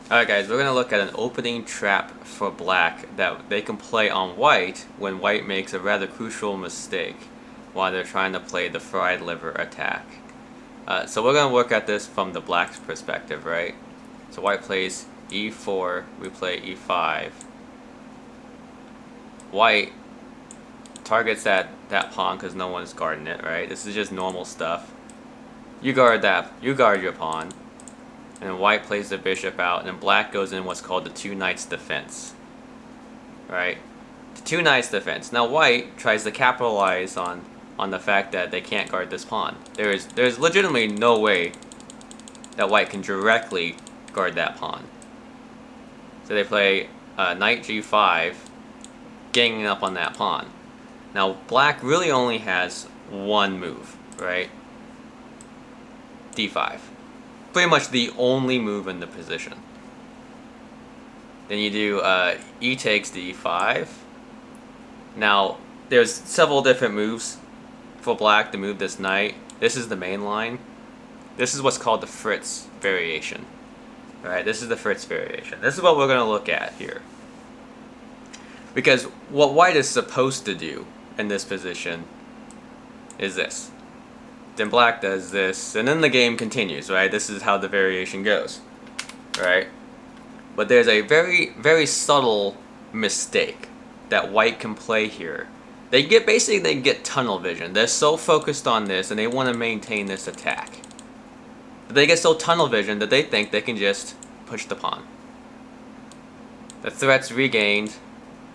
Alright guys, we're going to look at an opening trap for black that they can play on white when white makes a rather crucial mistake while they're trying to play the fried liver attack. So we're going to look at this from the black's perspective, right? So white plays e4, we play e5. White targets that pawn because no one's guarding it, right? This is just normal stuff. You guard your pawn. And then white plays the bishop out, and then black goes in what's called the two knights defense. Right? The two knights defense. Now white tries to capitalize on the fact that they can't guard this pawn. There's legitimately no way that white can directly guard that pawn. So they play knight g5, ganging up on that pawn. Now black really only has one move, right? d5. Pretty much the only move in the position. Then you do e takes d5. Now, there's several different moves for black to move this knight. This is the main line. This is what's called the Fritz variation. Alright, this is the Fritz variation. This is what we're going to look at here. Because what white is supposed to do in this position is this. Then black does this, and then the game continues, right? This is how the variation goes, right? But there's a very, very subtle mistake that white can play here. They get tunnel vision. They're so focused on this, and they want to maintain this attack. But they get so tunnel vision that they think they can just push the pawn. The threat's regained.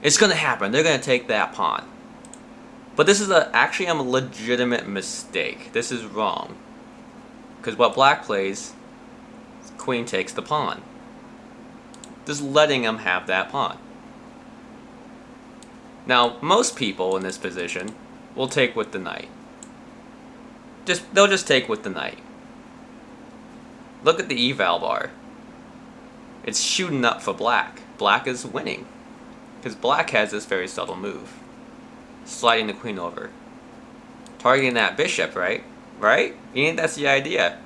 It's going to happen. They're going to take that pawn. But this is actually a legitimate mistake. This is wrong. Because what black plays, queen takes the pawn. Just letting him have that pawn. Now, most people in this position will take with the knight. They'll just take with the knight. Look at the eval bar. It's shooting up for black. Black is winning. Because black has this very subtle move. Sliding the queen over. Targeting that bishop, right? Right? You think that's the idea?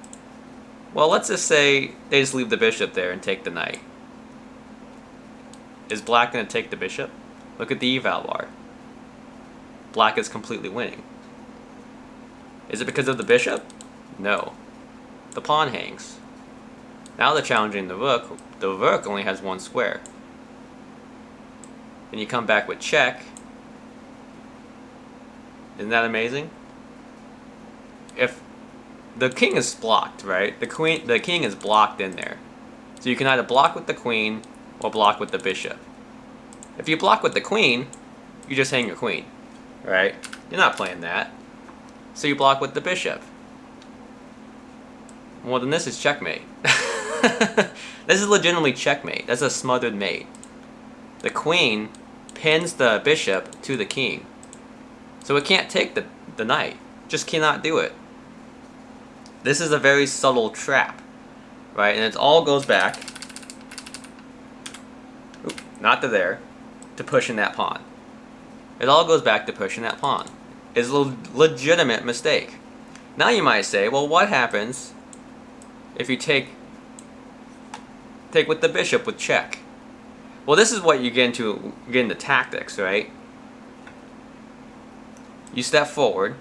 Well, let's just say they just leave the bishop there and take the knight. Is black going to take the bishop? Look at the eval bar. Black is completely winning. Is it because of the bishop? No. The pawn hangs. Now they're challenging the rook. The rook only has one square. Then you come back with check. Isn't that amazing? If the king is blocked, right? The king is blocked in there. So you can either block with the queen or block with the bishop. If you block with the queen, you just hang your queen, right? You're not playing that. So you block with the bishop. Well, then this is checkmate. This is legitimately checkmate. That's a smothered mate. The queen pins the bishop to the king. So it can't take the knight. Just cannot do it. This is a very subtle trap, right? And it all goes back, not to there, to pushing that pawn. It all goes back to pushing that pawn. It's a legitimate mistake. Now you might say, well, what happens if you take with the bishop with check? Well, this is what you get into tactics, right? You step forward.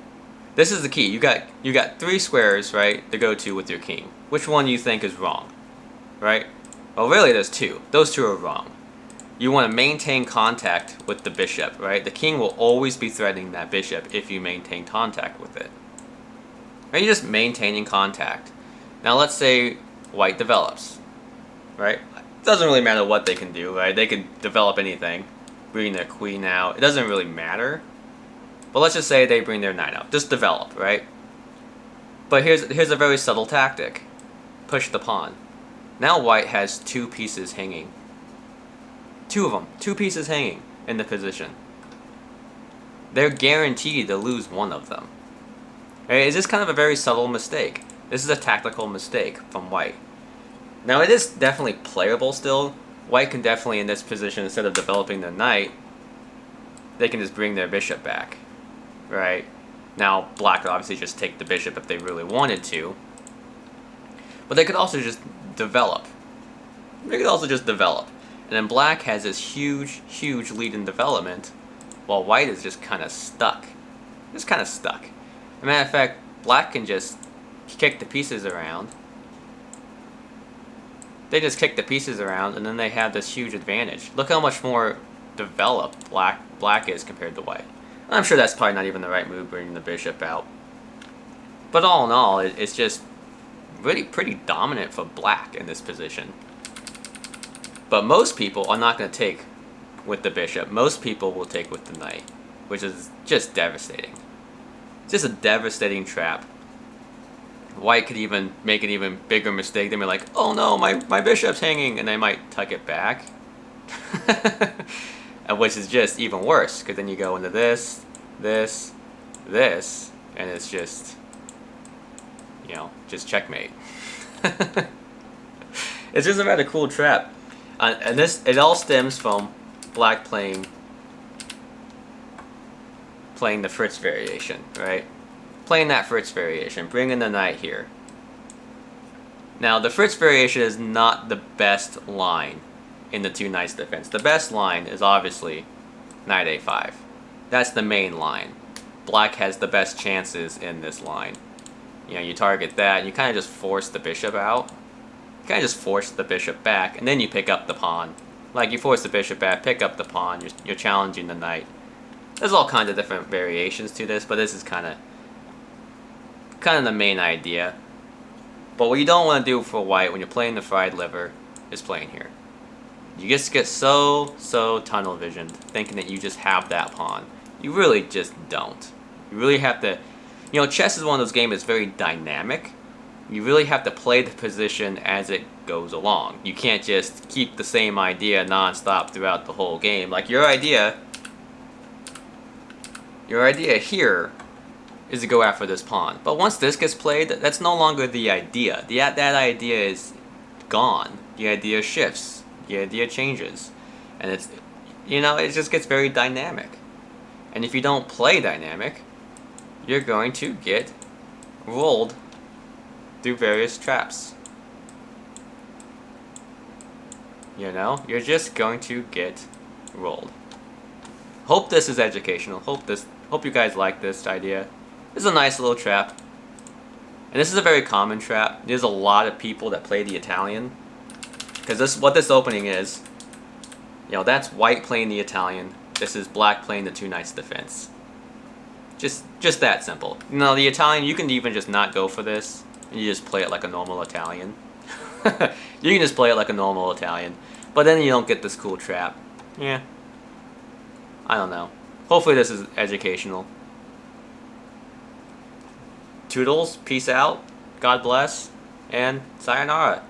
This is the key. You got three squares, right, to go to with your king. Which one you think is wrong, right? Well, really, there's two. Those two are wrong. You want to maintain contact with the bishop, right? The king will always be threatening that bishop if you maintain contact with it. Right? You're just maintaining contact. Now, let's say white develops, right? It doesn't really matter what they can do, right? They can develop anything, bring their queen out. It doesn't really matter. But let's just say they bring their knight out. Just develop, right? But here's a very subtle tactic. Push the pawn. Now white has two pieces hanging. Two of them. Two pieces hanging in the position. They're guaranteed to lose one of them. Right? It's just kind of a very subtle mistake. This is a tactical mistake from white. Now it is definitely playable still. White can definitely, in this position, instead of developing their knight, they can just bring their bishop back. Right? Now, black could obviously just take the bishop if they really wanted to. But they could also just develop. They could also just develop. And then black has this huge, huge lead in development, while white is just kind of stuck. Just kind of stuck. As a matter of fact, black can just kick the pieces around. They just kick the pieces around, and then they have this huge advantage. Look how much more developed black is compared to white. I'm sure that's probably not even the right move, bringing the bishop out. But all in all, it's just really pretty dominant for black in this position. But most people are not going to take with the bishop. Most people will take with the knight, which is just devastating. It's just a devastating trap. White could even make an even bigger mistake. They may be like, oh no, my bishop's hanging, and they might tuck it back. Which is just even worse, because then you go into this, this, this, and it's just, you know, just checkmate. It's just a rather cool trap. And it all stems from black playing the Fritz variation, right? Playing that Fritz variation, bringing the knight here. Now, the Fritz variation is not the best line in the two knights defense. The best line is obviously knight a5. That's the main line. Black has the best chances in this line. You know, you target that, and you kind of just force the bishop out. You kind of just force the bishop back, and then you pick up the pawn. Like, you force the bishop back, pick up the pawn, you're challenging the knight. There's all kinds of different variations to this, but this is kind of the main idea. But what you don't want to do for white when you're playing the fried liver is playing here. You just get so tunnel visioned, thinking that you just have that pawn. You really just don't. You really have to, you know, chess is one of those games that's very dynamic. You really have to play the position as it goes along. You can't just keep the same idea non-stop throughout the whole game. Like, your idea here is to go after this pawn. But once this gets played, that's no longer the idea. That idea is gone. The idea shifts. The idea changes. And it's, you know, it just gets very dynamic. And if you don't play dynamic, you're going to get rolled through various traps. You know, you're just going to get rolled. Hope this is educational. Hope you guys like this idea. This is a nice little trap. And this is a very common trap. There's a lot of people that play the Italian. Because what this opening is, you know, that's white playing the Italian. This is black playing the two knights defense. Just that simple. You know, the Italian, you can even just not go for this. And you just play it like a normal Italian. You can just play it like a normal Italian. But then you don't get this cool trap. Yeah. I don't know. Hopefully this is educational. Toodles, peace out, God bless, and sayonara.